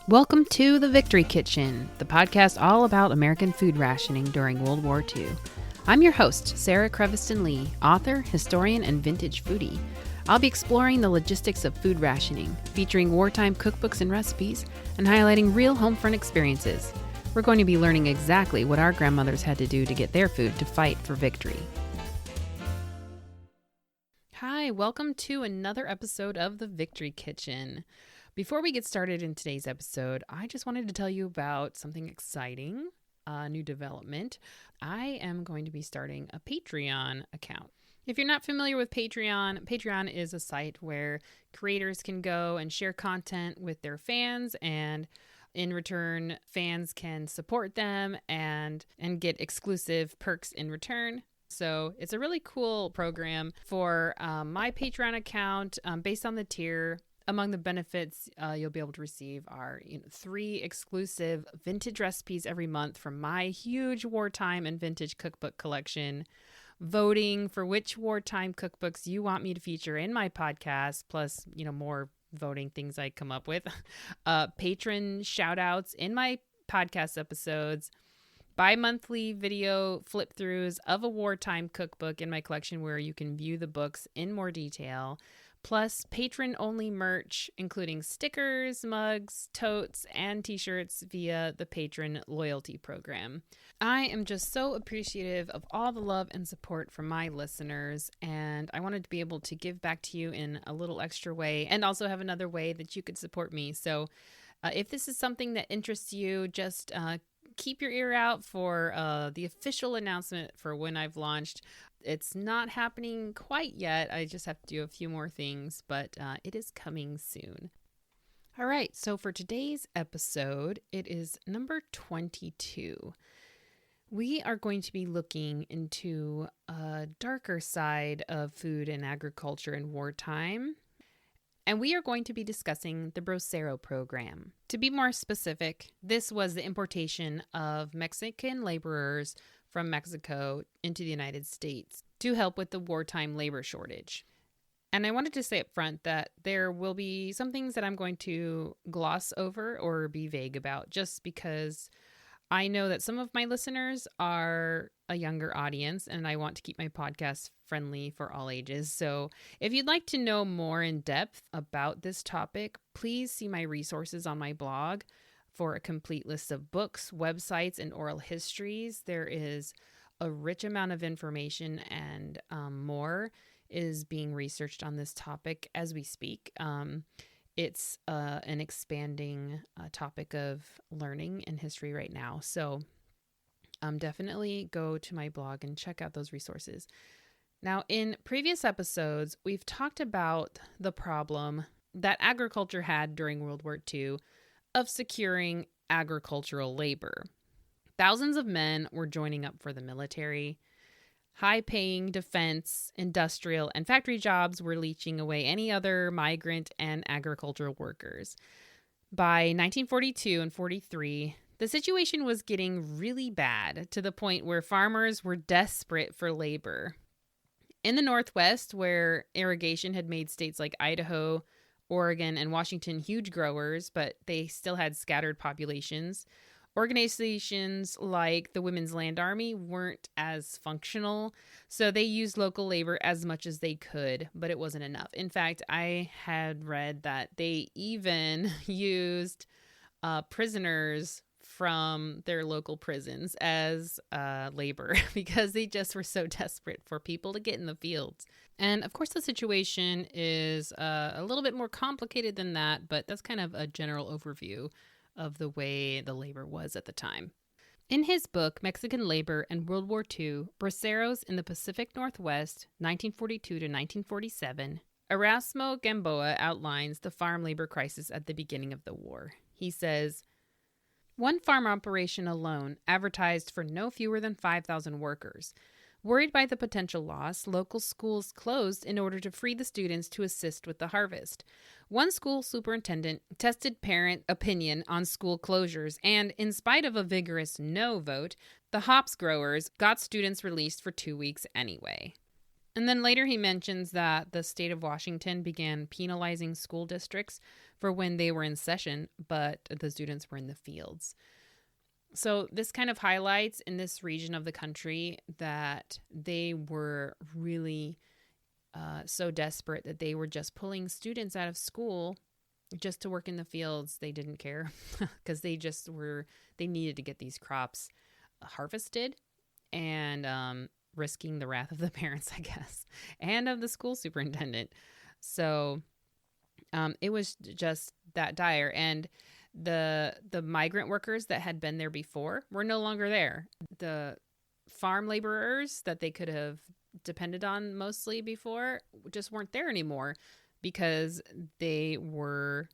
Welcome to The Victory Kitchen, the podcast all about American food rationing during World War II. I'm your host, Sarah Creviston Lee, author, historian, and vintage foodie. I'll be exploring the logistics of food rationing, featuring wartime cookbooks and recipes, and highlighting real home front experiences. We're going to be learning exactly what our grandmothers had to do to get their food to fight for victory. Hi, welcome to another episode of The Victory Kitchen. Before we get started in today's episode, I just wanted to tell you about something exciting, a new development. I am going to be starting a Patreon account. If you're not familiar with Patreon is a site where creators can go and share content with their fans, and in return, fans can support them and get exclusive perks in return. So it's a really cool program for my Patreon account based on the tier. Among the benefits you'll be able to receive are 3 exclusive vintage recipes every month from my huge wartime and vintage cookbook collection, voting for which wartime cookbooks you want me to feature in my podcast, plus more voting things I come up with, patron shout outs in my podcast episodes, bi-monthly video flip-throughs of a wartime cookbook in my collection where you can view the books in more detail, plus patron-only merch, including stickers, mugs, totes, and t-shirts via the Patron Loyalty Program. I am just so appreciative of all the love and support from my listeners, and I wanted to be able to give back to you in a little extra way and also have another way that you could support me. So if this is something that interests you, just keep your ear out for the official announcement for when I've launched. It's not happening quite yet. I just have to do a few more things, but it is coming soon. All right, so for today's episode, it is number 22. We are going to be looking into a darker side of food and agriculture in wartime. And we are going to be discussing the Bracero Program. To be more specific, this was the importation of Mexican laborers from Mexico into the United States to help with the wartime labor shortage. And I wanted to say up front that there will be some things that I'm going to gloss over or be vague about, just because I know that some of my listeners are a younger audience, and I want to keep my podcast friendly for all ages. So if you'd like to know more in depth about this topic, please see my resources on my blog for a complete list of books, websites, and oral histories. There is a rich amount of information, and more is being researched on this topic as we speak. It's an expanding topic of learning and history right now. So definitely go to my blog and check out those resources. Now, in previous episodes, we've talked about the problem that agriculture had during World War II of securing agricultural labor. Thousands of men were joining up for the military. High-paying defense, industrial, and factory jobs were leeching away any other migrant and agricultural workers. By 1942 and 43, the situation was getting really bad, to the point where farmers were desperate for labor. In the Northwest, where irrigation had made states like Idaho, Oregon, and Washington huge growers, but they still had scattered populations, organizations like the Women's Land Army weren't as functional, so they used local labor as much as they could, but it wasn't enough. In fact, I had read that they even used prisoners from their local prisons as labor because they just were so desperate for people to get in the fields. And of course, the situation is a little bit more complicated than that, but that's kind of a general overview of the way the labor was at the time. In his book, Mexican Labor and World War II, Braceros in the Pacific Northwest, 1942 to 1947, Erasmo Gamboa outlines the farm labor crisis at the beginning of the war. He says, "One farm operation alone advertised for no fewer than 5,000 workers. Worried by the potential loss, local schools closed in order to free the students to assist with the harvest. One school superintendent tested parent opinion on school closures, and in spite of a vigorous no vote, the hops growers got students released for 2 weeks anyway." And then later he mentions that the state of Washington began penalizing school districts for when they were in session, but the students were in the fields. So this kind of highlights in this region of the country that they were really so desperate that they were just pulling students out of school just to work in the fields. They didn't care because they needed to get these crops harvested and risking the wrath of the parents, I guess, and of the school superintendent. So it was just that dire. And the migrant workers that had been there before were no longer there. The farm laborers that they could have depended on mostly before just weren't there anymore because they were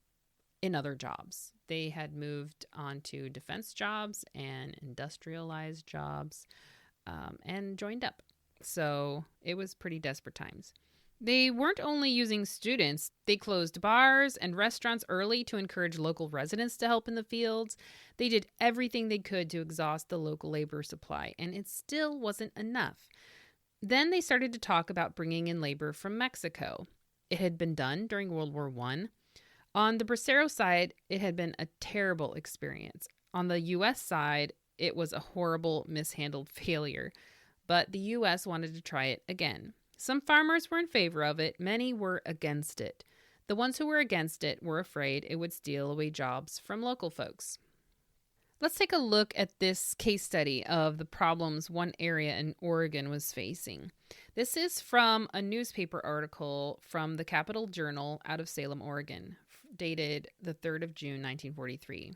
in other jobs. They had moved on to defense jobs and industrialized jobs and joined up. So it was pretty desperate times. They weren't only using students. They closed bars and restaurants early to encourage local residents to help in the fields. They did everything they could to exhaust the local labor supply, and it still wasn't enough. Then they started to talk about bringing in labor from Mexico. It had been done during World War I. On the Bracero side, it had been a terrible experience. On the U.S. side, it was a horrible, mishandled failure. But the U.S. wanted to try it again. Some farmers were in favor of it. Many were against it. The ones who were against it were afraid it would steal away jobs from local folks. Let's take a look at this case study of the problems one area in Oregon was facing. This is from a newspaper article from the Capital Journal out of Salem, Oregon, dated the 3rd of June, 1943.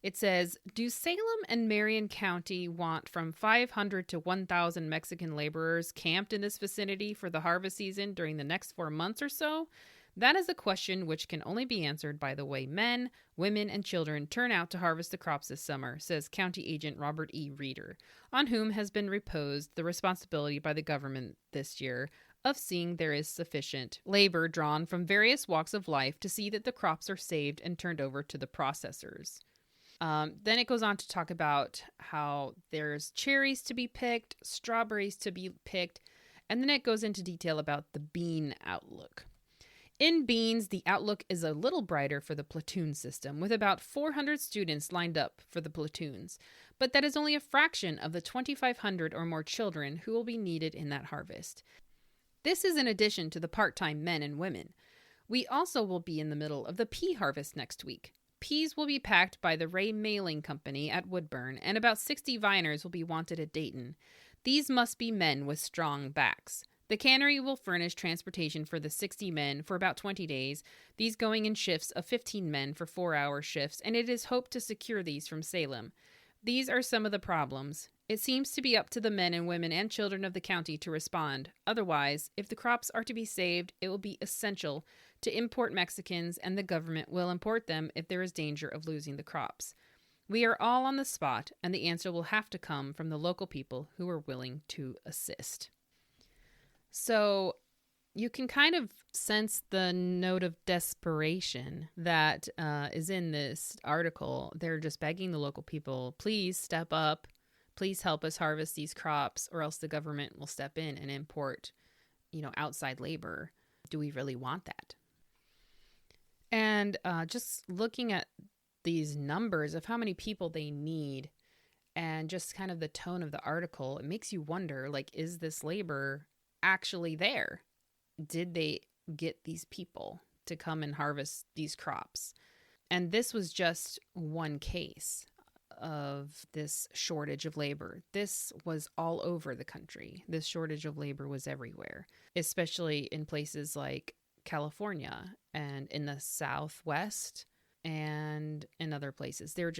It says, do Salem and Marion County want from 500 to 1,000 Mexican laborers camped in this vicinity for the harvest season during the next 4 months or so? That is a question which can only be answered by the way men, women, and children turn out to harvest the crops this summer, says County Agent Robert E. Reeder, on whom has been reposed the responsibility by the government this year of seeing there is sufficient labor drawn from various walks of life to see that the crops are saved and turned over to the processors. Then it goes on to talk about how there's cherries to be picked, strawberries to be picked, and then it goes into detail about the bean outlook. In beans, the outlook is a little brighter for the platoon system, with about 400 students lined up for the platoons. But that is only a fraction of the 2,500 or more children who will be needed in that harvest. This is in addition to the part-time men and women. We also will be in the middle of the pea harvest next week. Peas will be packed by the Ray Mailing Company at Woodburn, and about 60 viners will be wanted at Dayton. These must be men with strong backs. The cannery will furnish transportation for the 60 men for about 20 days, these going in shifts of 15 men for 4-hour shifts, and it is hoped to secure these from Salem. These are some of the problems. It seems to be up to the men and women and children of the county to respond. Otherwise, if the crops are to be saved, it will be essential to import Mexicans, and the government will import them if there is danger of losing the crops. We are all on the spot, and the answer will have to come from the local people who are willing to assist. So you can kind of sense the note of desperation that is in this article. They're just begging the local people, please step up. Please help us harvest these crops, or else the government will step in and import, outside labor. Do we really want that? And just looking at these numbers of how many people they need and just kind of the tone of the article, it makes you wonder, is this labor actually there? Did they get these people to come and harvest these crops? And this was just one case of this shortage of labor. This was all over the country. This shortage of labor was everywhere, especially in places like California and in the Southwest and in other places. There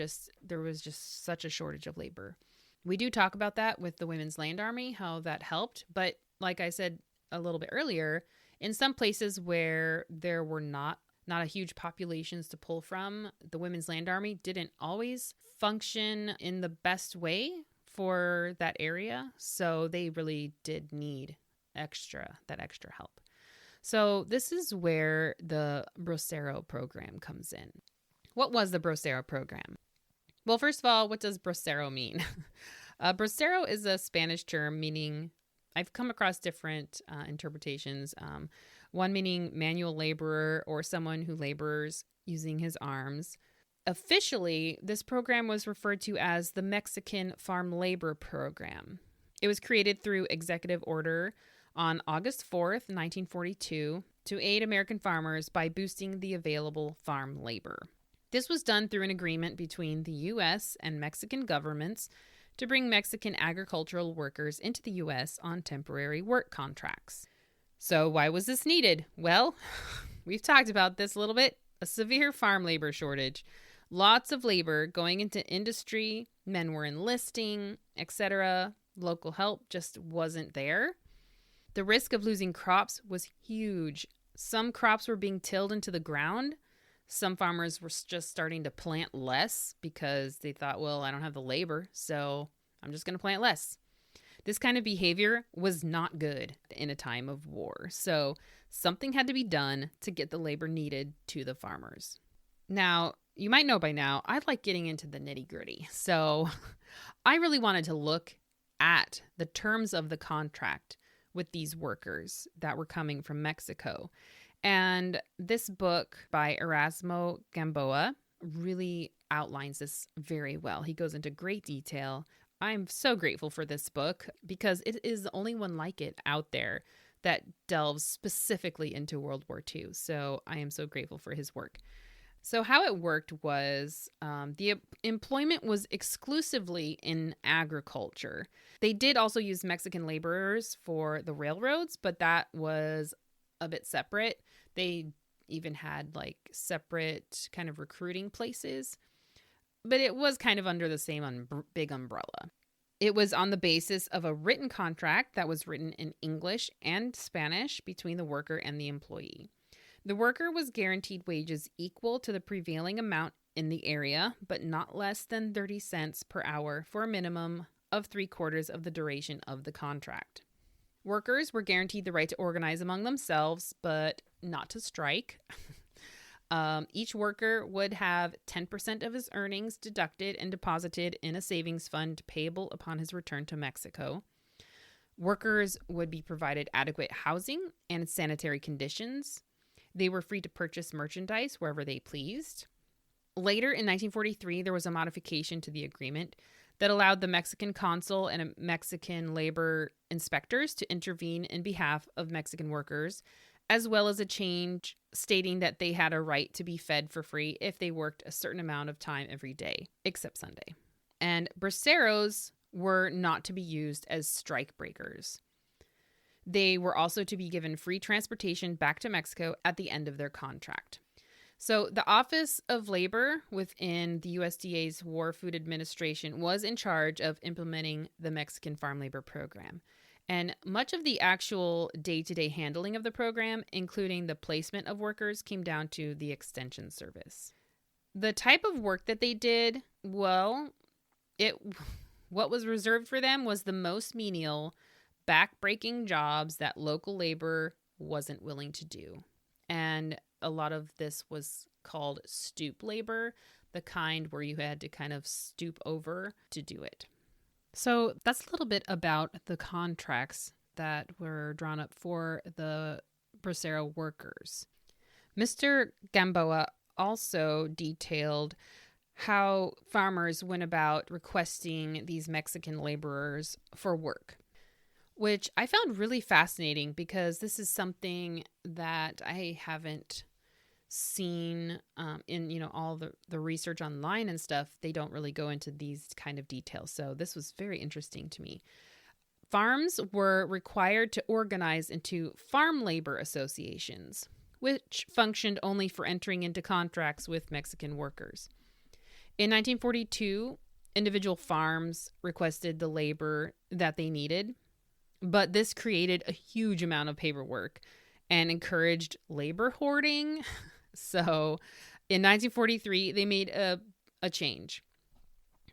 was just such a shortage of labor. We do talk about that with the Women's Land Army, how that helped. But like I said a little bit earlier, in some places where there were not a huge populations to pull from, the Women's Land Army didn't always function in the best way for that area. So they really did need that extra help. So this is where the Bracero Program comes in. What was the Bracero Program? Well, first of all, what does bracero mean? Bracero is a Spanish term meaning I've come across different interpretations. One meaning manual laborer or someone who labors using his arms. Officially, this program was referred to as the Mexican Farm Labor Program. It was created through executive order on August 4th, 1942, to aid American farmers by boosting the available farm labor. This was done through an agreement between the U.S. and Mexican governments to bring Mexican agricultural workers into the U.S. on temporary work contracts. So why was this needed? Well, we've talked about this a little bit. A severe farm labor shortage. Lots of labor going into industry. Men were enlisting, etc. Local help just wasn't there. The risk of losing crops was huge. Some crops were being tilled into the ground. Some farmers were just starting to plant less because they thought, well, I don't have the labor, so I'm just going to plant less. This kind of behavior was not good in a time of war. So something had to be done to get the labor needed to the farmers. Now, you might know by now, I like getting into the nitty-gritty. So I really wanted to look at the terms of the contract with these workers that were coming from Mexico. And this book by Erasmo Gamboa really outlines this very well. He goes into great detail. I'm so grateful for this book because it is the only one like it out there that delves specifically into World War II. So I am so grateful for his work. So how it worked was the employment was exclusively in agriculture. They did also use Mexican laborers for the railroads, but that was a bit separate. They even had like separate kind of recruiting places, but it was kind of under the same big umbrella. It was on the basis of a written contract that was written in English and Spanish between the worker and the employee. The worker was guaranteed wages equal to the prevailing amount in the area, but not less than 30 cents per hour for a minimum of 3/4 of the duration of the contract. Workers were guaranteed the right to organize among themselves, but not to strike. Each worker would have 10% of his earnings deducted and deposited in a savings fund payable upon his return to Mexico. Workers would be provided adequate housing and sanitary conditions. They were free to purchase merchandise wherever they pleased. Later in 1943, there was a modification to the agreement that allowed the Mexican consul and Mexican labor inspectors to intervene in behalf of Mexican workers, as well as a change stating that they had a right to be fed for free if they worked a certain amount of time every day, except Sunday. And braceros were not to be used as strike breakers. They were also to be given free transportation back to Mexico at the end of their contract. So the Office of Labor within the USDA's War Food Administration was in charge of implementing the Mexican Farm Labor Program. And much of the actual day-to-day handling of the program, including the placement of workers, came down to the Extension Service. The type of work that they did, well, what was reserved for them was the most menial, back-breaking jobs that local labor wasn't willing to do. And a lot of this was called stoop labor, the kind where you had to kind of stoop over to do it. So that's a little bit about the contracts that were drawn up for the Bracero workers. Mr. Gamboa also detailed how farmers went about requesting these Mexican laborers for work, which I found really fascinating because this is something that I haven't seen in all the research online and stuff. They don't really go into these kind of details. So this was very interesting to me. Farms were required to organize into farm labor associations, which functioned only for entering into contracts with Mexican workers. In 1942, individual farms requested the labor that they needed, but this created a huge amount of paperwork and encouraged labor hoarding. So in 1943, they made a change.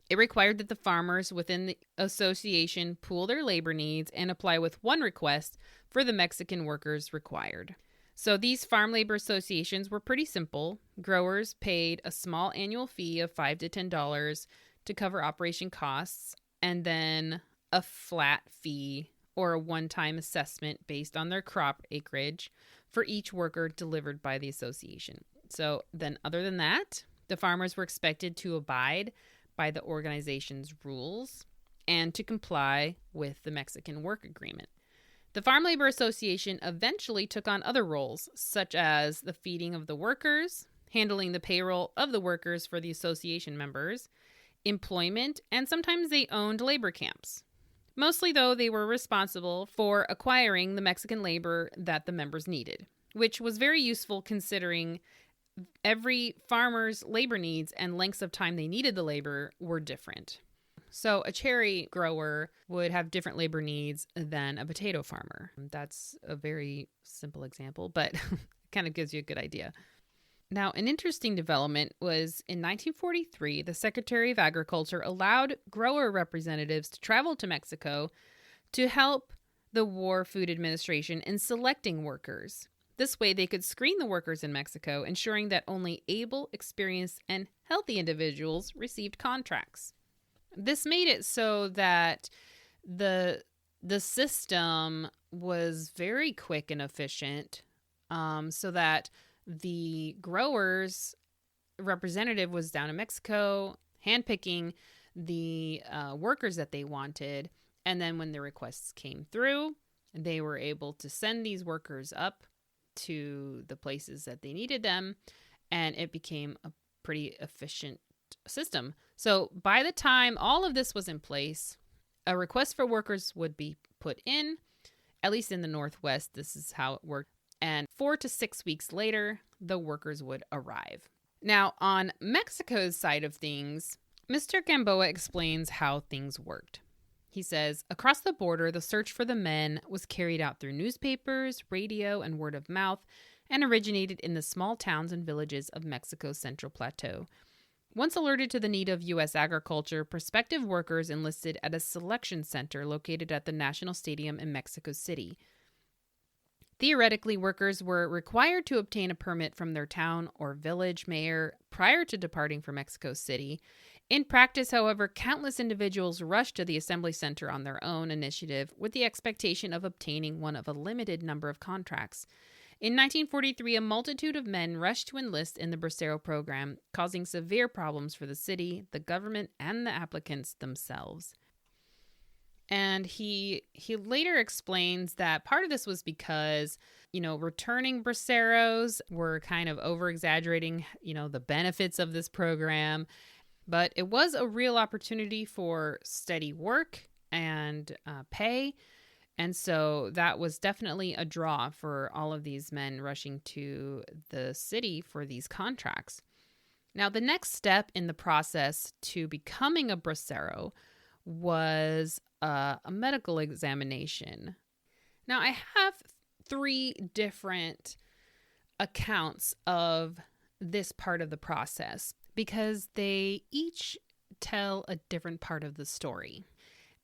It required that the farmers within the association pool their labor needs and apply with one request for the Mexican workers required. So these farm labor associations were pretty simple. Growers paid a small annual fee of $5 to $10 to cover operation costs, and then a flat fee or a one-time assessment based on their crop acreage for each worker delivered by the association. So then other than that, the farmers were expected to abide by the organization's rules and to comply with the Mexican Work Agreement. The Farm Labor Association eventually took on other roles, such as the feeding of the workers, handling the payroll of the workers for the association members, employment, and sometimes they owned labor camps. Mostly, though, they were responsible for acquiring the Mexican labor that the members needed, which was very useful considering every farmer's labor needs and lengths of time they needed the labor were different. So a cherry grower would have different labor needs than a potato farmer. That's a very simple example, but it kind of gives you a good idea. Now, an interesting development was in 1943, the Secretary of Agriculture allowed grower representatives to travel to Mexico to help the War Food Administration in selecting workers. This way, they could screen the workers in Mexico, ensuring that only able, experienced, and healthy individuals received contracts. This made it so that the system was very quick and efficient, so that the growers representative was down in Mexico handpicking the workers that they wanted. And then when the requests came through, they were able to send these workers up to the places that they needed them. And it became a pretty efficient system. So by the time all of this was in place, a request for workers would be put in, at least in the Northwest. This is how it worked. And 4 to 6 weeks later, the workers would arrive. Now, on Mexico's side of things, Mr. Gamboa explains how things worked. He says, across the border, the search for the men was carried out through newspapers, radio, and word of mouth, and originated in the small towns and villages of Mexico's Central Plateau. Once alerted to the need of U.S. agriculture, prospective workers enlisted at a selection center located at the National Stadium in Mexico City. Theoretically, workers were required to obtain a permit from their town or village mayor prior to departing for Mexico City. In practice, however, countless individuals rushed to the assembly center on their own initiative with the expectation of obtaining one of a limited number of contracts. In 1943, a multitude of men rushed to enlist in the Bracero Program, causing severe problems for the city, the government, and the applicants themselves. And he later explains that part of this was because, returning braceros were kind of over-exaggerating, the benefits of this program. But it was a real opportunity for steady work and pay. And so that was definitely a draw for all of these men rushing to the city for these contracts. Now, the next step in the process to becoming a bracero was a medical examination. Now, I have 3 different accounts of this part of the process because they each tell a different part of the story.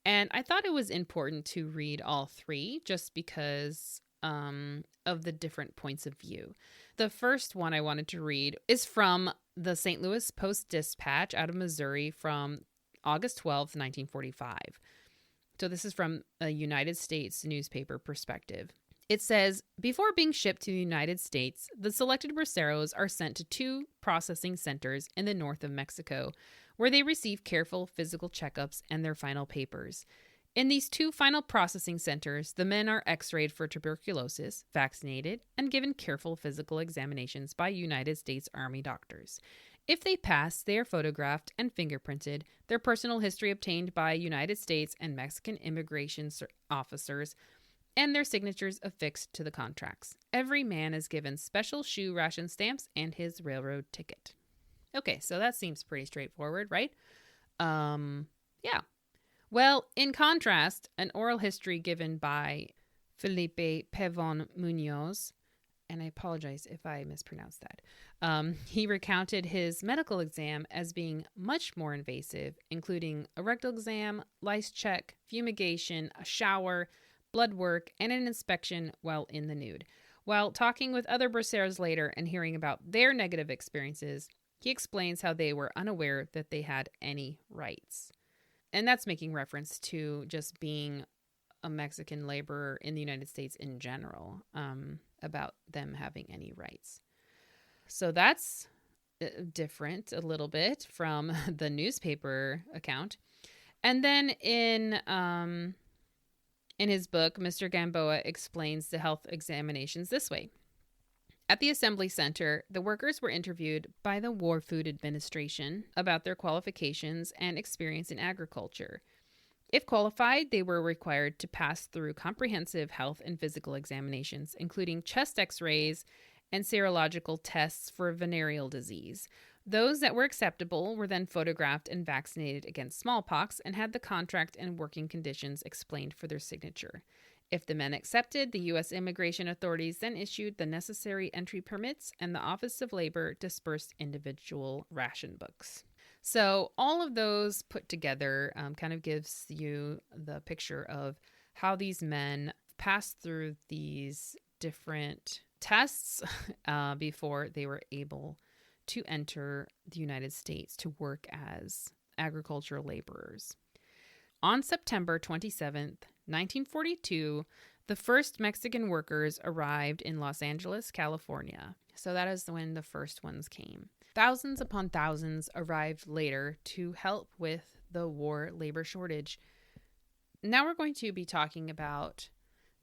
And I thought it was important to read all 3 just because of the different points of view. The first one I wanted to read is from the St. Louis Post-Dispatch out of Missouri from August 12th, 1945. So this is from a United States newspaper perspective. It says, before being shipped to the United States, the selected braceros are sent to 2 processing centers in the north of Mexico, where they receive careful physical checkups and their final papers. In these 2 final processing centers, the men are x-rayed for tuberculosis, vaccinated, and given careful physical examinations by United States Army doctors. If they pass, they are photographed and fingerprinted, their personal history obtained by United States and Mexican immigration officers, and their signatures affixed to the contracts. Every man is given special shoe ration stamps and his railroad ticket. Okay, so that seems pretty straightforward, right? Yeah. Well, in contrast, an oral history given by Felipe Pavon Munoz, and I apologize if I mispronounced that. He recounted his medical exam as being much more invasive, including a rectal exam, lice check, fumigation, a shower, blood work, and an inspection while in the nude. While talking with other braceros later and hearing about their negative experiences, he explains how they were unaware that they had any rights. And that's making reference to just being a Mexican laborer in the United States in general, about them having any rights. So that's different a little bit from the newspaper account. And then in his book, Mr. Gamboa explains the health examinations this way. At the Assembly Center, the workers were interviewed by the War Food Administration about their qualifications and experience in agriculture. If qualified, they were required to pass through comprehensive health and physical examinations, including chest x-rays and serological tests for venereal disease. Those that were acceptable were then photographed and vaccinated against smallpox and had the contract and working conditions explained for their signature. If the men accepted, the U.S. immigration authorities then issued the necessary entry permits, and the Office of Labor dispersed individual ration books. So all of those put together kind of gives you the picture of how these men passed through these different tests before they were able to enter the United States to work as agricultural laborers. On September 27th, 1942, the first Mexican workers arrived in Los Angeles, California. So that is when the first ones came. Thousands upon thousands arrived later to help with the war labor shortage. Now we're going to be talking about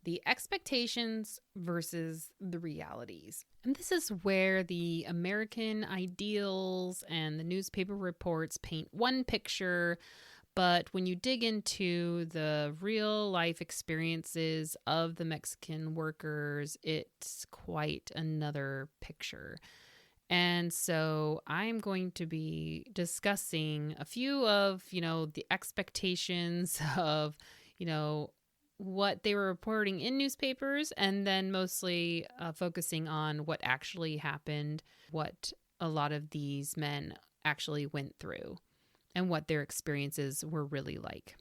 the expectations versus the realities. And this is where the American ideals and the newspaper reports paint one picture, but when you dig into the real life experiences of the Mexican workers, it's quite another picture. And so I'm going to be discussing a few of, the expectations of, what they were reporting in newspapers, and then mostly focusing on what actually happened, what a lot of these men actually went through, and what their experiences were really like.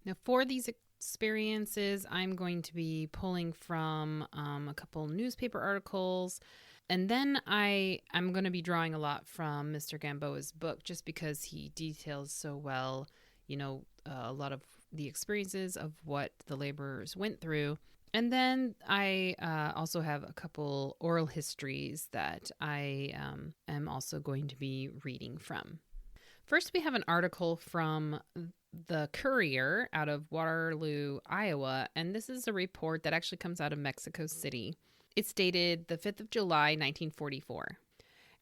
Now, for these experiences, I'm going to be pulling from a couple newspaper articles, and then I'm going to be drawing a lot from Mr. Gamboa's book, just because he details so well, a lot of the experiences of what the laborers went through. And then I also have a couple oral histories that I am also going to be reading from. First, we have an article from the Courier out of Waterloo, Iowa, and this is a report that actually comes out of Mexico City. It's dated the 5th of July, 1944.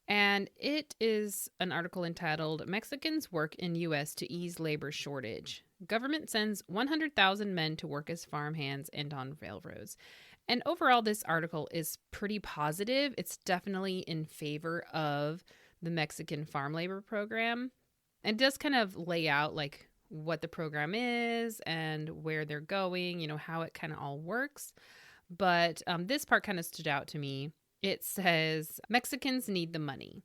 And it is an article entitled, Mexicans Work in U.S. to Ease Labor Shortage. Government sends 100,000 men to work as farmhands and on railroads. And overall, this article is pretty positive. It's definitely in favor of the Mexican farm labor program. And does kind of lay out like what the program is and where they're going, how it kind of all works. But this part kind of stood out to me. It says, Mexicans need the money.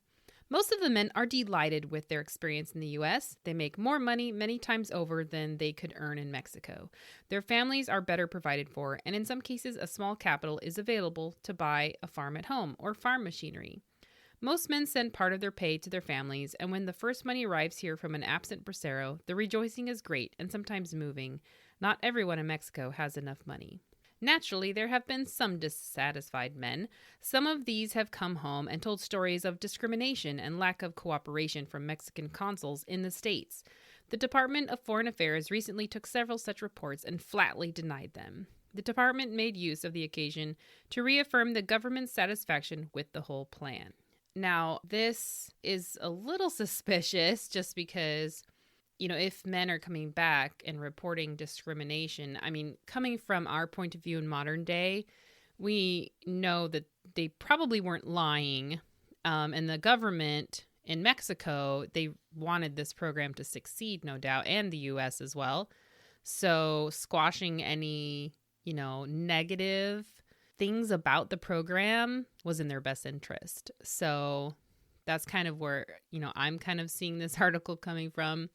Most of the men are delighted with their experience in the U.S. They make more money many times over than they could earn in Mexico. Their families are better provided for, and in some cases, a small capital is available to buy a farm at home or farm machinery. Most men send part of their pay to their families, and when the first money arrives here from an absent bracero, the rejoicing is great and sometimes moving. Not everyone in Mexico has enough money. Naturally, there have been some dissatisfied men. Some of these have come home and told stories of discrimination and lack of cooperation from Mexican consuls in the States. The Department of Foreign Affairs recently took several such reports and flatly denied them. The department made use of the occasion to reaffirm the government's satisfaction with the whole plan. Now, this is a little suspicious just because, if men are coming back and reporting discrimination, coming from our point of view in modern day, we know that they probably weren't lying. And the government in Mexico, they wanted this program to succeed, no doubt, and the U.S. as well. So squashing any, negative things about the program was in their best interest. So that's kind of where, I'm kind of seeing this article coming from.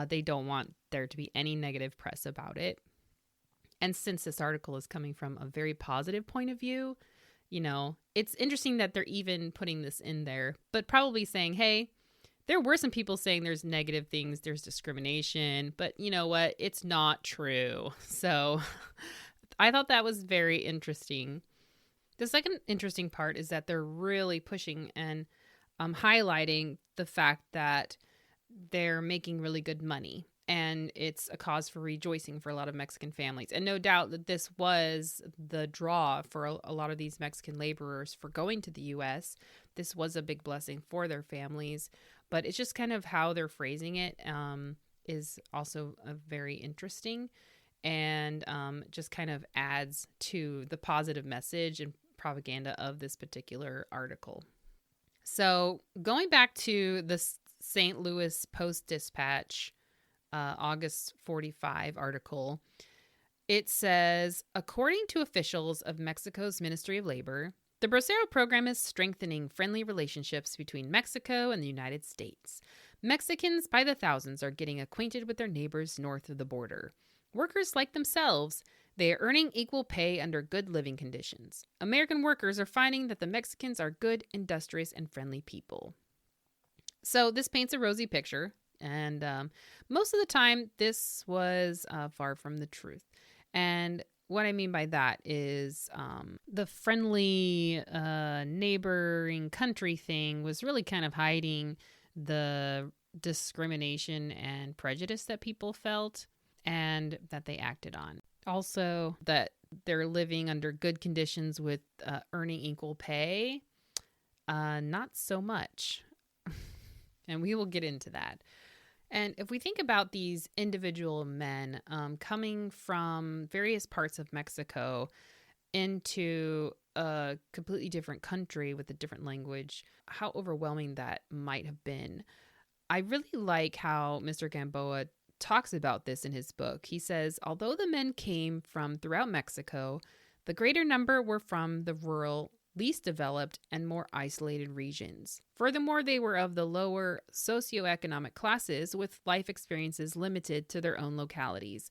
They don't want there to be any negative press about it. And since this article is coming from a very positive point of view, it's interesting that they're even putting this in there, but probably saying, hey, There were some people saying there's negative things, there's discrimination, but you know what? It's not true. So I thought that was very interesting. The second interesting part is that they're really pushing and highlighting the fact that they're making really good money. And it's a cause for rejoicing for a lot of Mexican families. And no doubt that this was the draw for a lot of these Mexican laborers for going to the U.S. This was a big blessing for their families. But it's just kind of how they're phrasing it is also very interesting, and just kind of adds to the positive message and propaganda of this particular article. So going back to the St. Louis Post-Dispatch August 45 article, it says, according to officials of Mexico's Ministry of Labor, the Bracero Program is strengthening friendly relationships between Mexico and the United States. Mexicans by the thousands are getting acquainted with their neighbors north of the border. Workers like themselves, they are earning equal pay under good living conditions. American workers are finding that the Mexicans are good, industrious, and friendly people. So this paints a rosy picture, and most of the time this was far from the truth. And what I mean by that is the friendly neighboring country thing was really kind of hiding the discrimination and prejudice that people felt and that they acted on. Also, that they're living under good conditions with earning equal pay, not so much. And we will get into that. And if we think about these individual men coming from various parts of Mexico into a completely different country with a different language, how overwhelming that might have been. I really like how Mr. Gamboa talks about this in his book. He says, although the men came from throughout Mexico, the greater number were from the rural, least developed, and more isolated regions. Furthermore, they were of the lower socioeconomic classes with life experiences limited to their own localities.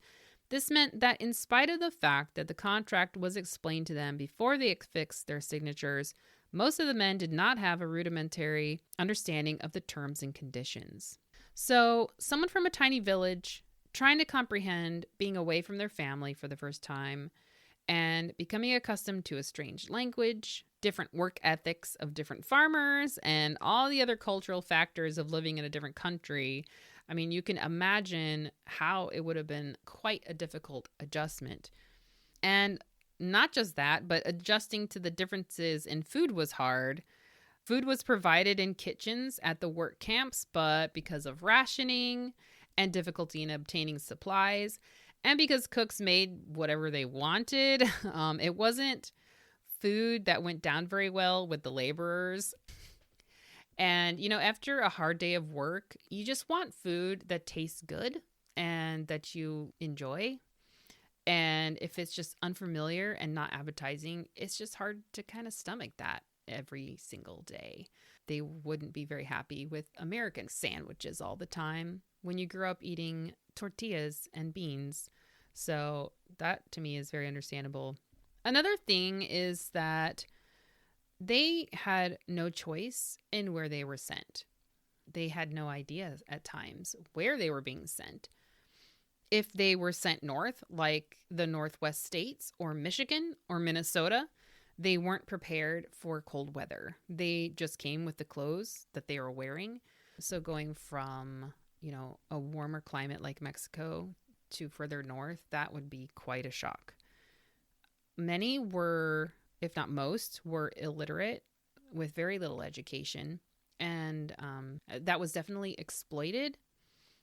This meant that in spite of the fact that the contract was explained to them before they affixed their signatures, most of the men did not have a rudimentary understanding of the terms and conditions. So, someone from a tiny village trying to comprehend being away from their family for the first time and becoming accustomed to a strange language, different work ethics of different farmers, and all the other cultural factors of living in a different country. I mean, you can imagine how it would have been quite a difficult adjustment. And not just that, but adjusting to the differences in food was hard. Food was provided in kitchens at the work camps, but because of rationing and difficulty in obtaining supplies, and because cooks made whatever they wanted, it wasn't food that went down very well with the laborers. And, you know, after a hard day of work, you just want food that tastes good and that you enjoy. And if it's just unfamiliar and not appetizing, it's just hard to kind of stomach that every single day. They wouldn't be very happy with American sandwiches all the time when you grew up eating tortillas and beans. So that to me is very understandable. Another thing is that they had no choice in where they were sent. They had no idea at times where they were being sent. If they were sent north, like the Northwest states or Michigan or Minnesota, they weren't prepared for cold weather. They just came with the clothes that they were wearing. So going from, you know, a warmer climate like Mexico to further north, that would be quite a shock. Many were, if not most, were illiterate with very little education. And that was definitely exploited.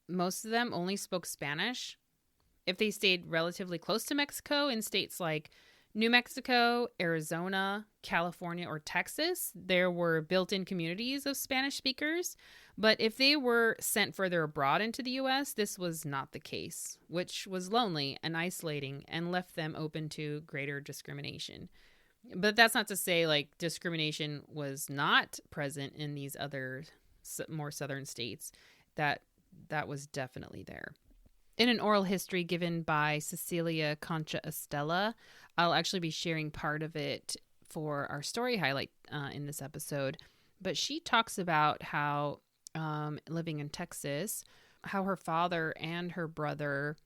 Most of them only spoke Spanish. If they stayed relatively close to Mexico in states like New Mexico, Arizona, California, or Texas, there were built-in communities of Spanish speakers. But if they were sent further abroad into the U.S., this was not the case, which was lonely and isolating and left them open to greater discrimination. But that's not to say like discrimination was not present in these other more southern states. That was definitely there. In an oral history given by Cecilia Concha Estella, I'll actually be sharing part of it for our story highlight in this episode. But she talks about how living in Texas, how her father and her brother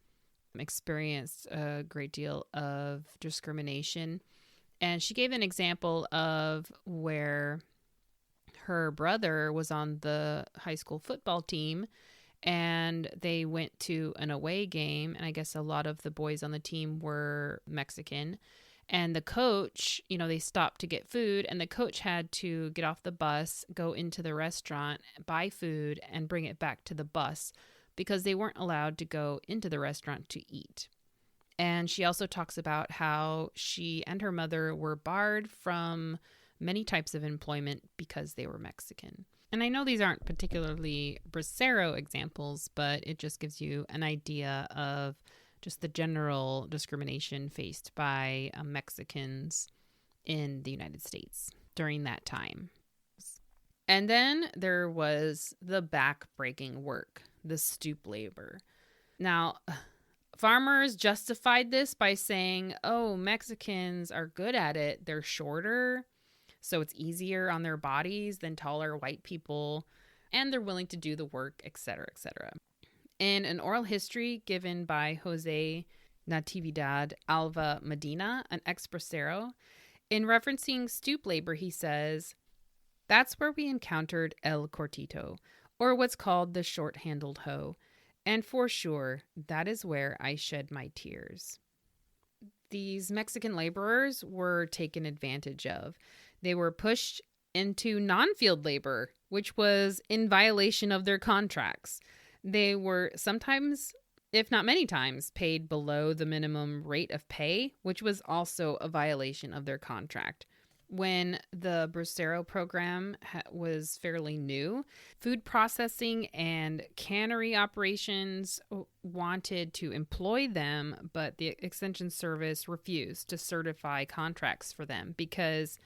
experienced a great deal of discrimination. And she gave an example of where her brother was on the high school football team and they went to an away game. And I guess a lot of the boys on the team were Mexican. And the coach, they stopped to get food, and the coach had to get off the bus, go into the restaurant, buy food, and bring it back to the bus because they weren't allowed to go into the restaurant to eat. And she also talks about how she and her mother were barred from many types of employment because they were Mexican. And I know these aren't particularly Bracero examples, but it just gives you an idea of just the general discrimination faced by Mexicans in the United States during that time. And then there was the back-breaking work, the stoop labor. Now, farmers justified this by saying, oh, Mexicans are good at it. They're shorter, so it's easier on their bodies than taller white people, and they're willing to do the work, etc., etc. In an oral history given by Jose Natividad Alva Medina, an ex-bracero, in referencing stoop labor, he says, "That's where we encountered el cortito, or what's called the short-handled hoe, and for sure, that is where I shed my tears." These Mexican laborers were taken advantage of. They were pushed into non-field labor, which was in violation of their contracts. They were sometimes, if not many times, paid below the minimum rate of pay, which was also a violation of their contract. When the Bracero program was fairly new, food processing and cannery operations wanted to employ them, but the Extension Service refused to certify contracts for them because,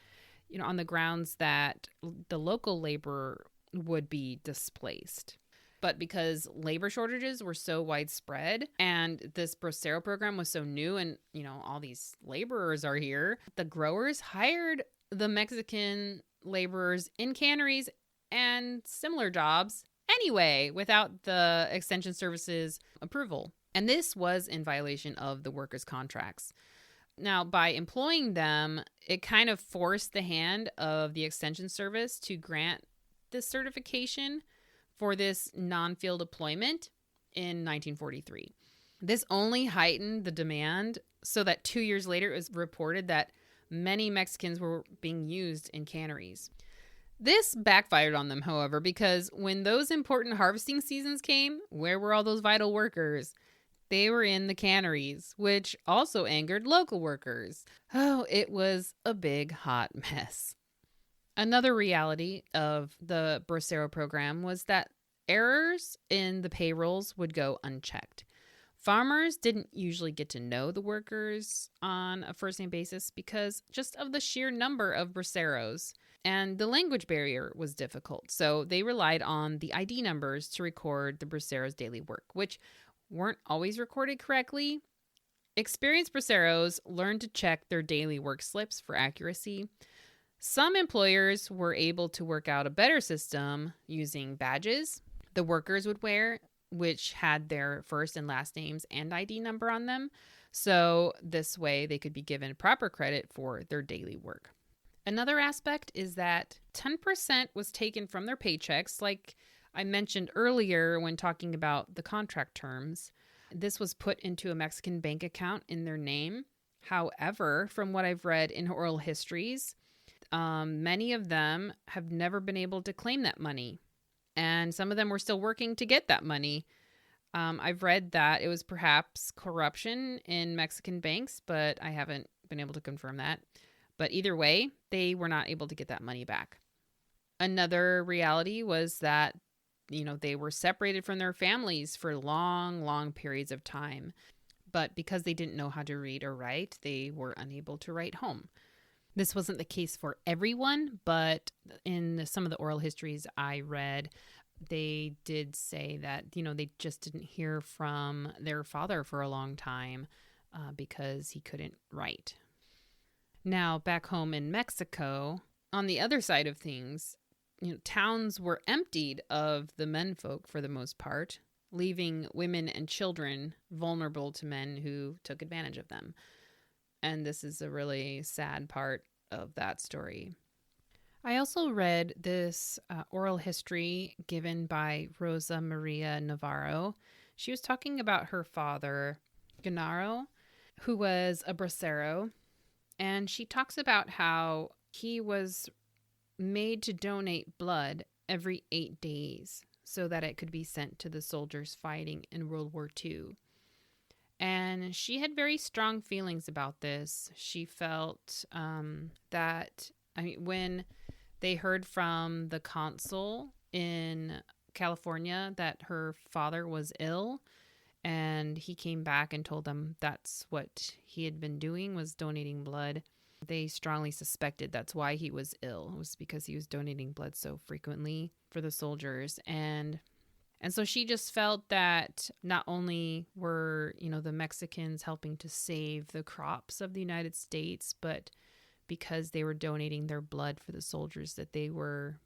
on the grounds that the local labor would be displaced. But because labor shortages were so widespread and this Bracero program was so new and, all these laborers are here, the growers hired the Mexican laborers in canneries and similar jobs anyway without the Extension Service's approval. And this was in violation of the workers' contracts. Now, by employing them, it kind of forced the hand of the Extension Service to grant this certification for this non-field employment in 1943. This only heightened the demand so that 2 years later it was reported that many Mexicans were being used in canneries. This backfired on them, however, because when those important harvesting seasons came, where were all those vital workers? They were in the canneries, which also angered local workers. Oh, it was a big hot mess. Another reality of the Bracero program was that errors in the payrolls would go unchecked. Farmers didn't usually get to know the workers on a first-name basis because just of the sheer number of braceros, and the language barrier was difficult. So they relied on the ID numbers to record the braceros' daily work, which weren't always recorded correctly. Experienced braceros learned to check their daily work slips for accuracy. Some employers were able to work out a better system using badges the workers would wear, which had their first and last names and ID number on them. So this way they could be given proper credit for their daily work. Another aspect is that 10% was taken from their paychecks, like I mentioned earlier when talking about the contract terms. This was put into a Mexican bank account in their name. However, from what I've read in oral histories, many of them have never been able to claim that money. And some of them were still working to get that money. I've read that it was perhaps corruption in Mexican banks, but I haven't been able to confirm that. But either way, they were not able to get that money back. Another reality was that, they were separated from their families for long, long periods of time. But because they didn't know how to read or write, they were unable to write home. This wasn't the case for everyone, but in some of the oral histories I read, they did say that, they just didn't hear from their father for a long time because he couldn't write. Now, back home in Mexico, on the other side of things, towns were emptied of the menfolk for the most part, leaving women and children vulnerable to men who took advantage of them. And this is a really sad part of that story. I also read this oral history given by Rosa Maria Navarro. She was talking about her father, Genaro, who was a bracero. And she talks about how he was made to donate blood every 8 days so that it could be sent to the soldiers fighting in World War II. And she had very strong feelings about this. She felt that, when they heard from the consul in California that her father was ill, and he came back and told them that's what he had been doing, was donating blood, they strongly suspected that's why he was ill. It was because he was donating blood so frequently for the soldiers. And so she just felt that not only were, the Mexicans helping to save the crops of the United States, but because they were donating their blood for the soldiers, that they were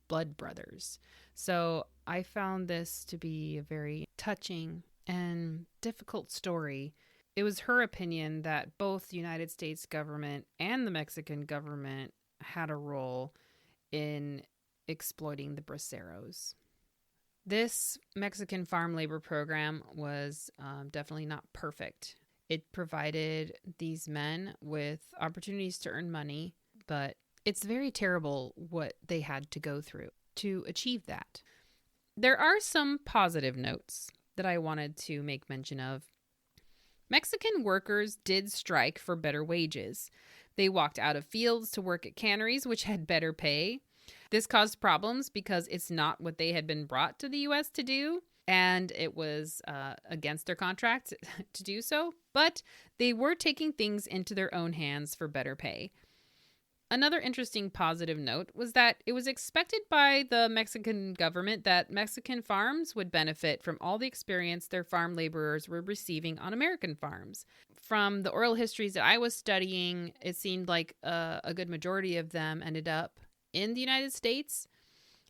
blood brothers. So I found this to be a very touching and difficult story. It was her opinion that both the United States government and the Mexican government had a role in exploiting the braceros. This Mexican farm labor program was definitely not perfect. It provided these men with opportunities to earn money, but it's very terrible what they had to go through to achieve that. There are some positive notes that I wanted to make mention of. Mexican workers did strike for better wages. They walked out of fields to work at canneries, which had better pay. This caused problems because it's not what they had been brought to the U.S. to do, and it was against their contract to do so. But they were taking things into their own hands for better pay. Another interesting positive note was that it was expected by the Mexican government that Mexican farms would benefit from all the experience their farm laborers were receiving on American farms. From the oral histories that I was studying, it seemed like a good majority of them ended up in the United States.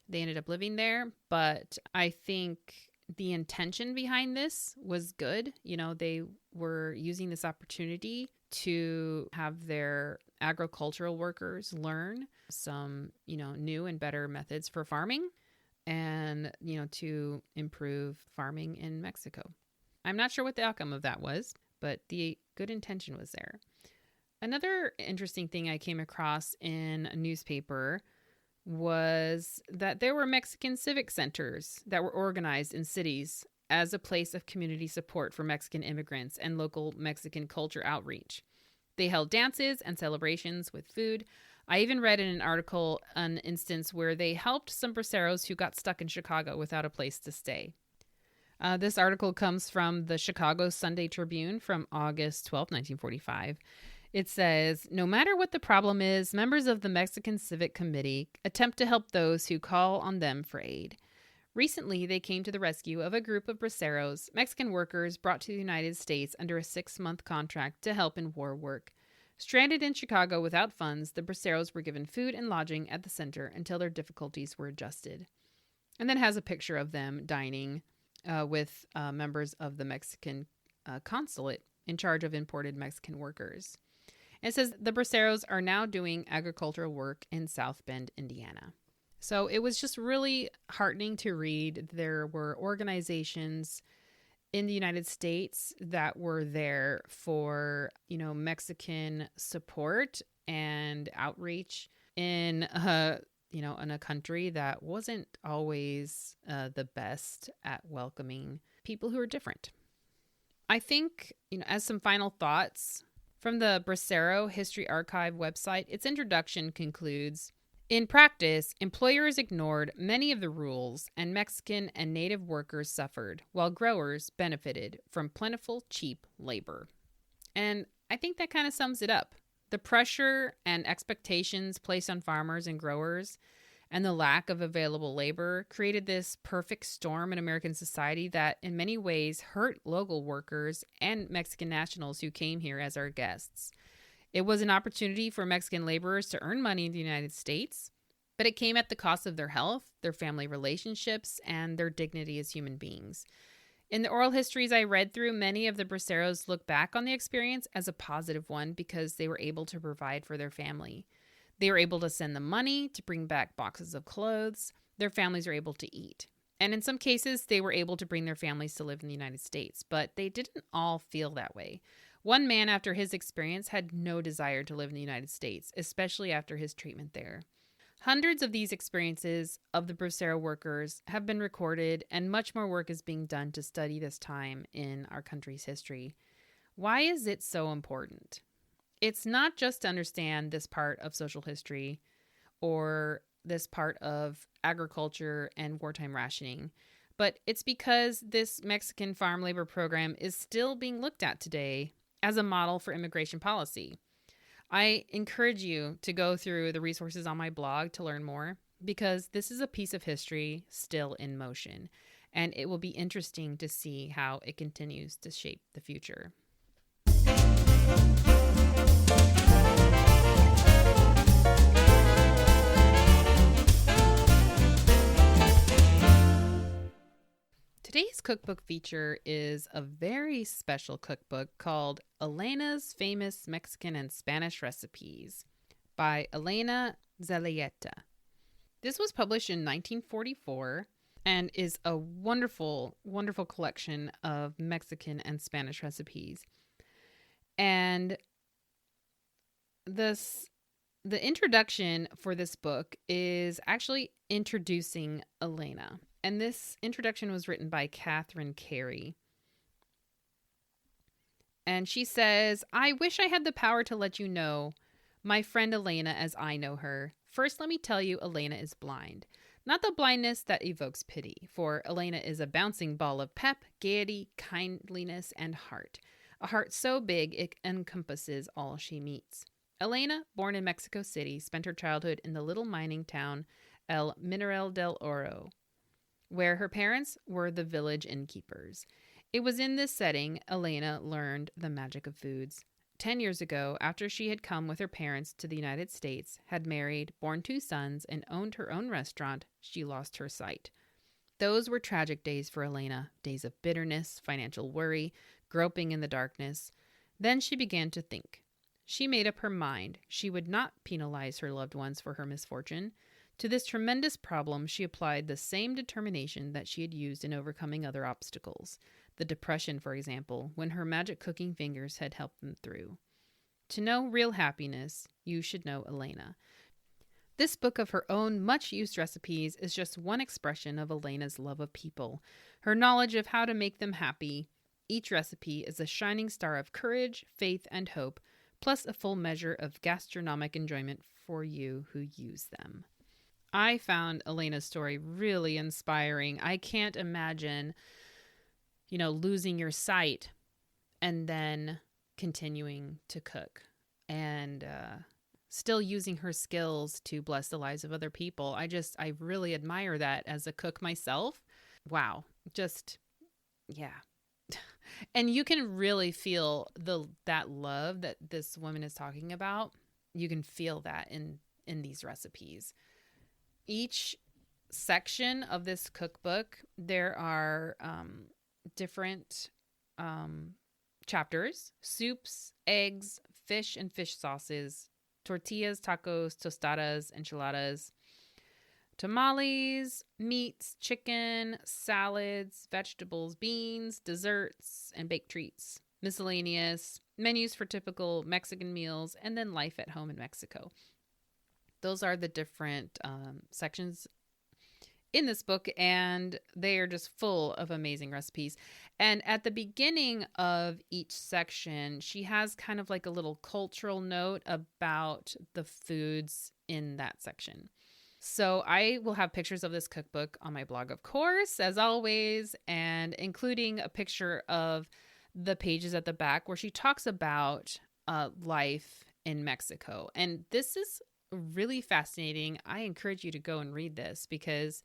They ended up living there, but I think the intention behind this was good. They were using this opportunity to have their agricultural workers learn some, new and better methods for farming and, to improve farming in Mexico. I'm not sure what the outcome of that was, but the good intention was there. Another interesting thing I came across in a newspaper was that there were Mexican civic centers that were organized in cities as a place of community support for Mexican immigrants and local Mexican culture outreach. They held dances and celebrations with food. I even read in an article an instance where they helped some braceros who got stuck in Chicago without a place to stay. This article comes from the Chicago Sunday Tribune from August 12, 1945. It says, "No matter what the problem is, members of the Mexican Civic Committee attempt to help those who call on them for aid. Recently, they came to the rescue of a group of braceros, Mexican workers brought to the United States under a 6-month contract to help in war work. Stranded in Chicago without funds, the braceros were given food and lodging at the center until their difficulties were adjusted." And then has a picture of them dining with members of the Mexican consulate in charge of imported Mexican workers. It says the braceros are now doing agricultural work in South Bend, Indiana. So it was just really heartening to read. There were organizations in the United States that were there for, Mexican support and outreach in in a country that wasn't always the best at welcoming people who are different. I think, as some final thoughts from the Bracero History Archive website, its introduction concludes, "In practice, employers ignored many of the rules, and Mexican and native workers suffered, while growers benefited from plentiful, cheap labor." And I think that kind of sums it up. The pressure and expectations placed on farmers and growers and the lack of available labor created this perfect storm in American society that in many ways hurt local workers and Mexican nationals who came here as our guests. It was an opportunity for Mexican laborers to earn money in the United States. But it came at the cost of their health, their family relationships, and their dignity as human beings. In the oral histories I read through, many of the Braceros look back on the experience as a positive one because they were able to provide for their family. They were able to send them money to bring back boxes of clothes. Their families were able to eat. And in some cases, they were able to bring their families to live in the United States, but they didn't all feel that way. One man, after his experience, had no desire to live in the United States, especially after his treatment there. Hundreds of these experiences of the Bracero workers have been recorded, and much more work is being done to study this time in our country's history. Why is it so important? It's not just to understand this part of social history or this part of agriculture and wartime rationing, but it's because this Mexican farm labor program is still being looked at today as a model for immigration policy. I encourage you to go through the resources on my blog to learn more, because this is a piece of history still in motion, and it will be interesting to see how it continues to shape the future. Today's cookbook feature is a very special cookbook called Elena's Famous Mexican and Spanish Recipes by Elena Zelayeta. This was published in 1944 and is a wonderful, wonderful collection of Mexican and Spanish recipes. And the introduction for this book is actually introducing Elena. And this introduction was written by Catherine Carey. And she says, "I wish I had the power to let you know my friend Elena as I know her. First, let me tell you, Elena is blind. Not the blindness that evokes pity, for Elena is a bouncing ball of pep, gaiety, kindliness, and heart. A heart so big it encompasses all she meets. Elena, born in Mexico City, spent her childhood in the little mining town El Mineral del Oro, where her parents were the village innkeepers. It was in this setting Elena learned the magic of foods. 10 years ago, after she had come with her parents to the United States, had married, born 2 sons, and owned her own restaurant, she lost her sight. Those were tragic days for Elena, days of bitterness, financial worry, groping in the darkness. Then she began to think. She made up her mind she would not penalize her loved ones for her misfortune. To this tremendous problem, she applied the same determination that she had used in overcoming other obstacles. The depression, for example, when her magic cooking fingers had helped them through. To know real happiness, you should know Elena. This book of her own much-used recipes is just one expression of Elena's love of people, her knowledge of how to make them happy. Each recipe is a shining star of courage, faith, and hope, plus a full measure of gastronomic enjoyment for you who use them." I found Elena's story really inspiring. I can't imagine, losing your sight and then continuing to cook and still using her skills to bless the lives of other people. I really admire that as a cook myself. Wow. Yeah. And you can really feel that love that this woman is talking about. You can feel that in these recipes. Each section of this cookbook, there are different chapters: soups, eggs, fish and fish sauces, tortillas, tacos, tostadas, enchiladas, tamales, meats, chicken, salads, vegetables, beans, desserts, and baked treats, miscellaneous, menus for typical Mexican meals, and then life at home in Mexico. Those are the different sections in this book, and they are just full of amazing recipes. And at the beginning of each section, she has kind of like a little cultural note about the foods in that section. So I will have pictures of this cookbook on my blog, of course, as always, and including a picture of the pages at the back where she talks about life in Mexico. And this is really fascinating. I encourage you to go and read this because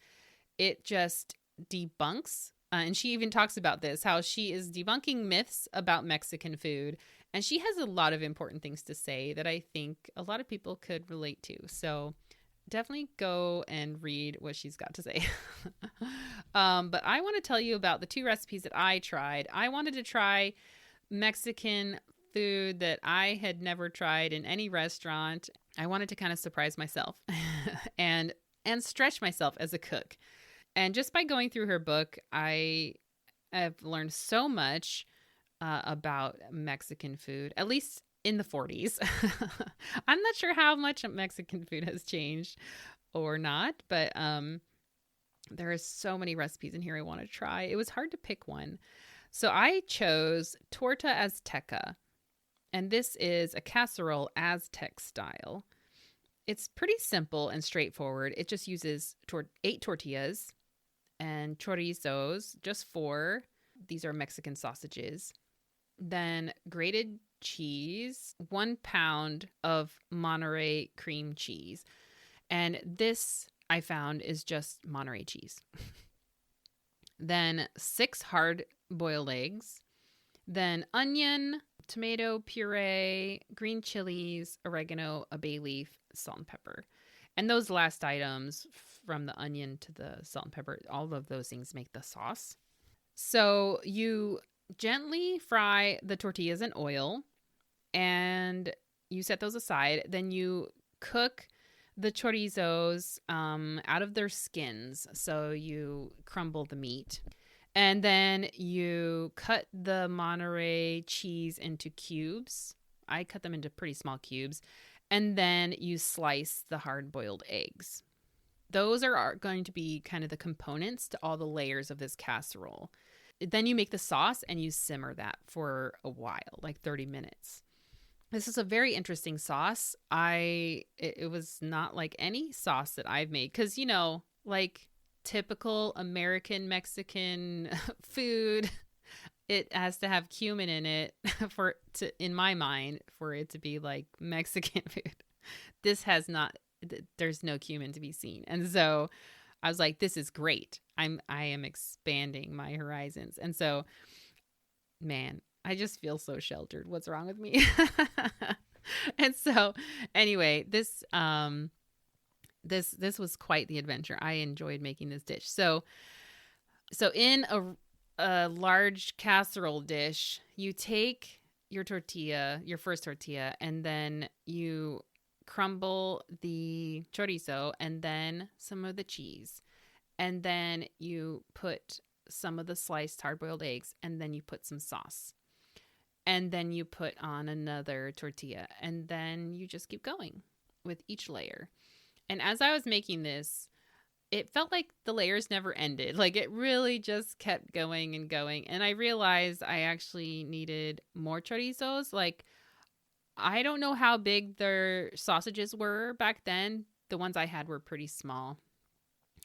it just debunks, and she even talks about this, how she is debunking myths about Mexican food. And she has a lot of important things to say that I think a lot of people could relate to. So definitely go and read what she's got to say. But I want to tell you about the 2 recipes that I tried. I wanted to try Mexican food that I had never tried in any restaurant. I wanted to kind of surprise myself and stretch myself as a cook. And just by going through her book, I have learned so much about Mexican food, at least in the 40s. I'm not sure how much Mexican food has changed or not, but there are so many recipes in here I want to try. It was hard to pick one. So I chose torta azteca, and this is a casserole Aztec style. It's pretty simple and straightforward. It just uses 8 tortillas and chorizos, just 4. These are Mexican sausages. Then grated cheese, 1 pound of Monterey cream cheese. And this, I found, is just Monterey cheese. Then 6 hard-boiled eggs. Then onion, tomato puree, green chilies, oregano, a bay leaf, salt and pepper. And those last items, from the onion to the salt and pepper, all of those things make the sauce. So you gently fry the tortillas in oil and you set those aside. Then you cook the chorizos out of their skins. So you crumble the meat. And then you cut the Monterey cheese into cubes. I cut them into pretty small cubes. And then you slice the hard-boiled eggs. Those are going to be kind of the components to all the layers of this casserole. Then you make the sauce and you simmer that for a while, like 30 minutes. This is a very interesting sauce. It was not like any sauce that I've made because, like typical American Mexican food, it has to have cumin in it in my mind, for it to be like Mexican food. This has not, there's no cumin to be seen. And so I was like, this is great. I am expanding my horizons. And so, man, I just feel so sheltered. What's wrong with me? And so anyway, this was quite the adventure. I enjoyed making this dish. So in a large casserole dish, you take your first tortilla, and then you crumble the chorizo and then some of the cheese. And then you put some of the sliced hard-boiled eggs, and then you put some sauce. And then you put on another tortilla, and then you just keep going with each layer. And as I was making this, it felt like the layers never ended. Like it really just kept going and going. And I realized I actually needed more chorizos. Like, I don't know how big their sausages were back then. The ones I had were pretty small.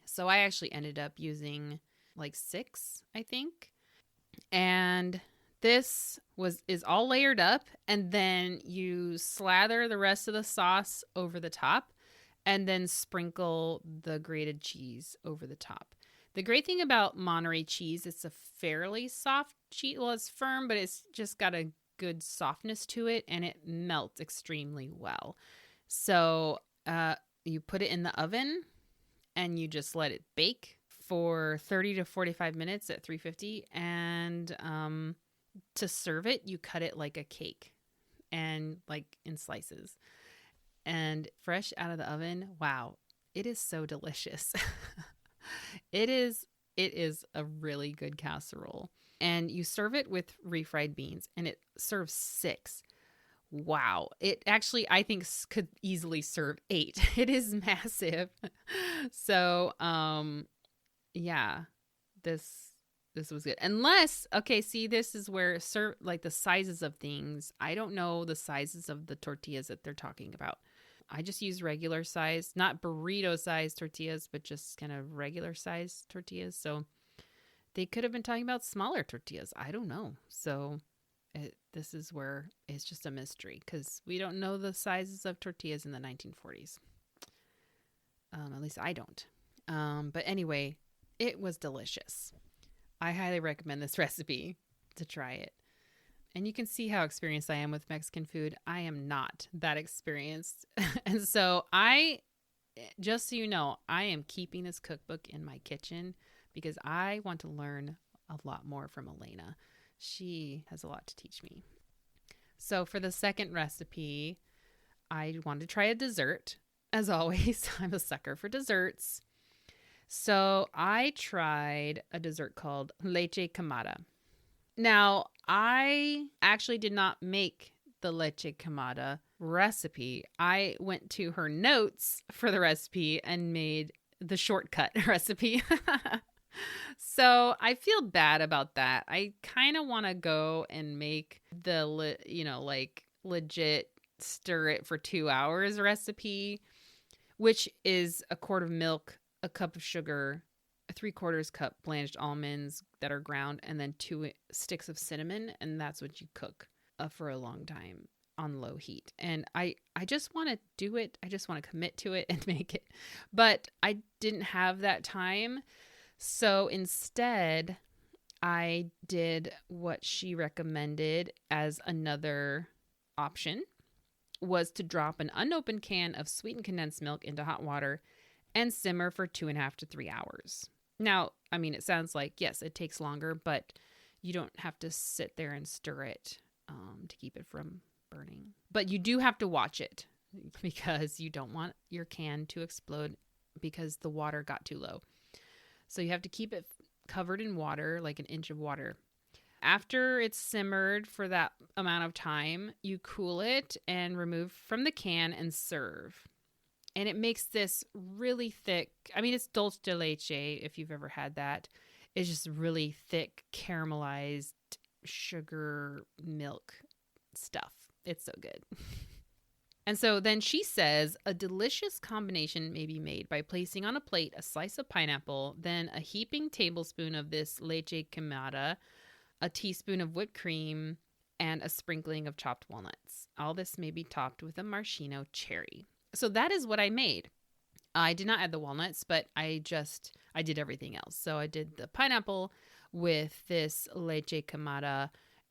So I actually ended up using like 6, I think. And this is all layered up, and then you slather the rest of the sauce over the top and then sprinkle the grated cheese over the top. The great thing about Monterey cheese, it's a fairly soft cheese. Well, it's firm, but it's just got a good softness to it, and it melts extremely well. So you put it in the oven and you just let it bake for 30 to 45 minutes at 350. And to serve it, you cut it like a cake and like in slices. And fresh out of the oven, wow, it is so delicious. It is a really good casserole. And you serve it with refried beans, and it serves 6. Wow. It actually, I think, could easily serve 8. It is massive. So, yeah, this was good. Unless, okay, see, this is where like the sizes of things. I don't know the sizes of the tortillas that they're talking about. I just use regular size, not burrito size tortillas, but just kind of regular size tortillas. So they could have been talking about smaller tortillas. I don't know. So this is where it's just a mystery, because we don't know the sizes of tortillas in the 1940s. At least I don't. But anyway, it was delicious. I highly recommend this recipe to try it. And you can see how experienced I am with Mexican food. I am not that experienced. And so I just so you know, I am keeping this cookbook in my kitchen because I want to learn a lot more from Elena. She has a lot to teach me. So for the second recipe, I wanted to try a dessert. As always, I'm a sucker for desserts. So I tried a dessert called leche quemada. Now, I actually did not make the leche quemada recipe. I went to her notes for the recipe and made the shortcut recipe. So I feel bad about that. I kind of want to go and make the, legit stir it for 2 hours recipe, which is a quart of milk, a cup of sugar, a 3/4 cup blanched almonds that are ground, and then 2 sticks of cinnamon. And that's what you cook for a long time on low heat. And I just want to do it. I just want to commit to it and make it. But I didn't have that time. So instead, I did what she recommended as another option, was to drop an unopened can of sweetened condensed milk into hot water and simmer for 2.5 to 3 hours. Now, I mean, it sounds like, yes, it takes longer, but you don't have to sit there and stir it to keep it from burning. But you do have to watch it because you don't want your can to explode because the water got too low. So you have to keep it covered in water, like an inch of water. After it's simmered for that amount of time, you cool it and remove from the can and serve. And it makes this really thick. I mean, it's dulce de leche, if you've ever had that. It's just really thick, caramelized sugar milk stuff. It's so good. And so then she says a delicious combination may be made by placing on a plate a slice of pineapple, then a heaping tablespoon of this leche quemada, a teaspoon of whipped cream, and a sprinkling of chopped walnuts. All this may be topped with a maraschino cherry. So that is what I made. I did not add the walnuts, but I did everything else. So I did the pineapple with this leche quemada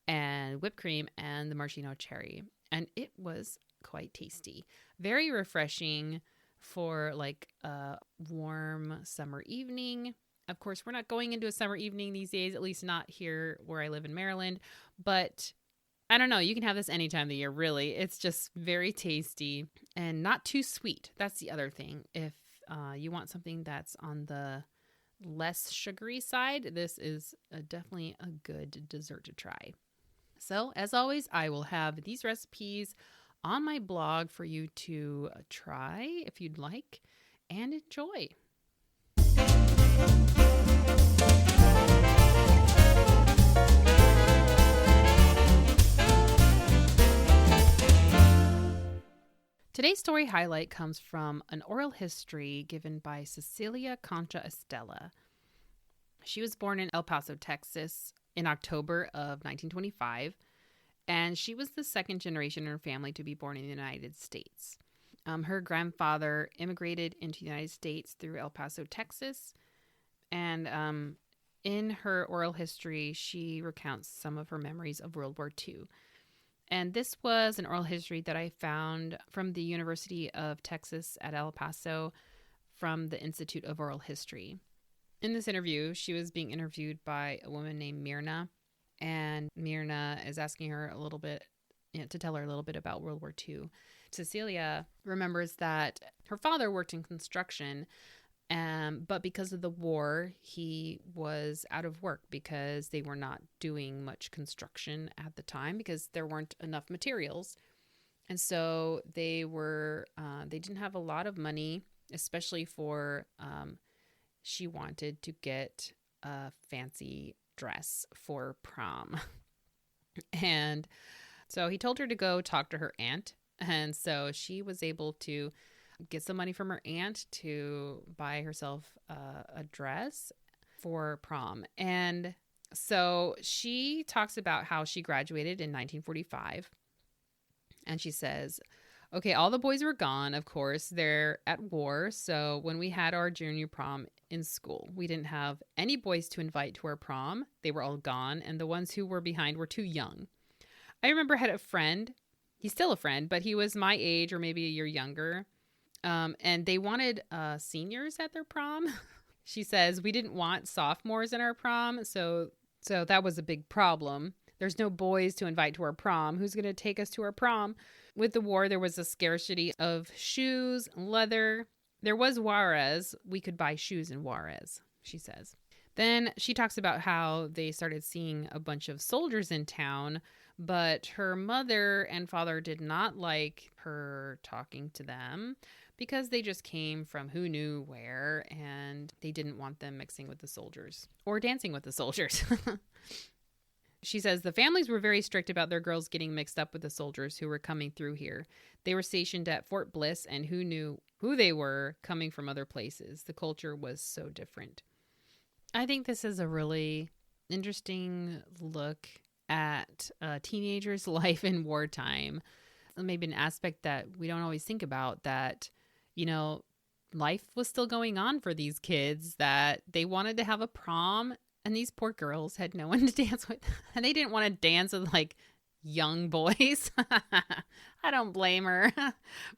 and whipped cream and the maraschino cherry. And it was quite tasty. Very refreshing for like a warm summer evening. Of course, we're not going into a summer evening these days, at least not here where I live in Maryland. But I don't know. You can have this any time of the year, really. It's just very tasty and not too sweet. That's the other thing. If you want something that's on the less sugary side, this is definitely a good dessert to try. So, as always, I will have these recipes on my blog for you to try if you'd like and enjoy. Today's story highlight comes from an oral history given by Cecilia Concha Estella. She was born in El Paso, Texas in October of 1925, and she was the second generation in her family to be born in the United States. Her grandfather immigrated into the United States through El Paso, Texas, and in her oral history, she recounts some of her memories of World War II. And this was an oral history that I found from the University of Texas at El Paso from the Institute of Oral History. In this interview, she was being interviewed by a woman named Myrna, and Myrna is asking her a little bit, to tell her a little bit about World War II. Cecilia remembers that her father worked in construction, but because of the war, he was out of work because they were not doing much construction at the time because there weren't enough materials. And so they didn't have a lot of money, especially for, she wanted to get a fancy dress for prom. And so he told her to go talk to her aunt. And so she was able to get some money from her aunt to buy herself a dress for prom. And so she talks about how she graduated in 1945. And she says, okay, all the boys were gone, of course. They're at war. So when we had our junior prom in school, we didn't have any boys to invite to our prom. They were all gone. And the ones who were behind were too young. I remember I had a friend. He's still a friend, but he was my age or maybe a year younger. And they wanted seniors at their prom. She says, we didn't want sophomores in our prom, so that was a big problem. There's no boys to invite to our prom. Who's going to take us to our prom? With the war, there was a scarcity of shoes, leather. There was Juarez. We could buy shoes in Juarez, she says. Then she talks about how they started seeing a bunch of soldiers in town, but her mother and father did not like her talking to them because they just came from who knew where, and they didn't want them mixing with the soldiers or dancing with the soldiers. She says the families were very strict about their girls getting mixed up with the soldiers who were coming through here. They were stationed at Fort Bliss, and who knew who they were coming from other places. The culture was so different. I think this is a really interesting look at a teenager's life in wartime. Maybe an aspect that we don't always think about, that, you know, life was still going on for these kids, that they wanted to have a prom. And these poor girls had no one to dance with. And they didn't want to dance with, like, young boys. I don't blame her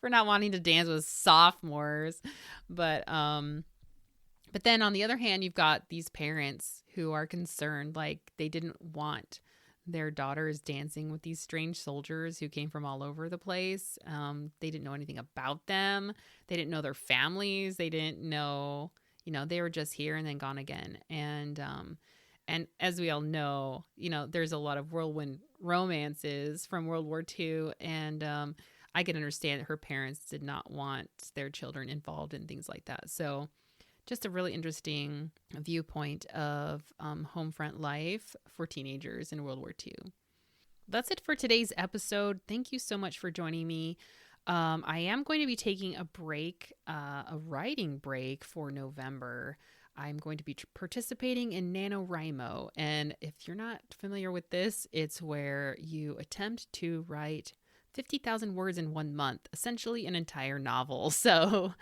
for not wanting to dance with sophomores. But then on the other hand, you've got these parents who are concerned, like, they didn't want their daughters dancing with these strange soldiers who came from all over the place. They didn't know anything about them. They didn't know their families. They didn't know... You know, they were just here and then gone again. And as we all know, you know, there's a lot of whirlwind romances from World War II. And I can understand that her parents did not want their children involved in things like that. So just a really interesting viewpoint of home front life for teenagers in World War II. That's it for today's episode. Thank you so much for joining me. I am going to be taking a break, a writing break for November. I'm going to be participating in NaNoWriMo. And if you're not familiar with this, it's where you attempt to write 50,000 words in 1 month, essentially an entire novel. So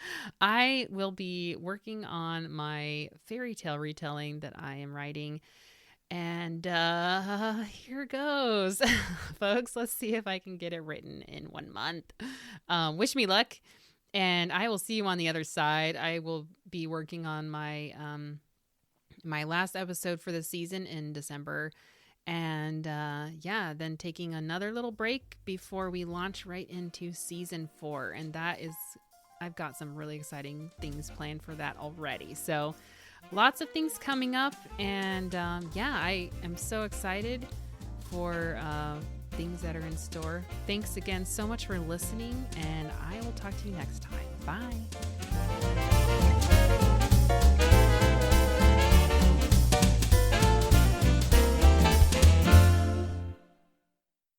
I will be working on my fairy tale retelling that I am writing. And here goes, folks. Let's see if I can get it written in 1 month. Wish me luck, and I will see you on the other side. I will be working on my my last episode for the season in December, and then taking another little break before we launch right into season 4. And that is, I've got some really exciting things planned for that already. So. Lots of things coming up, and I am so excited for things that are in store. Thanks again so much for listening, and I will talk to you next time. Bye.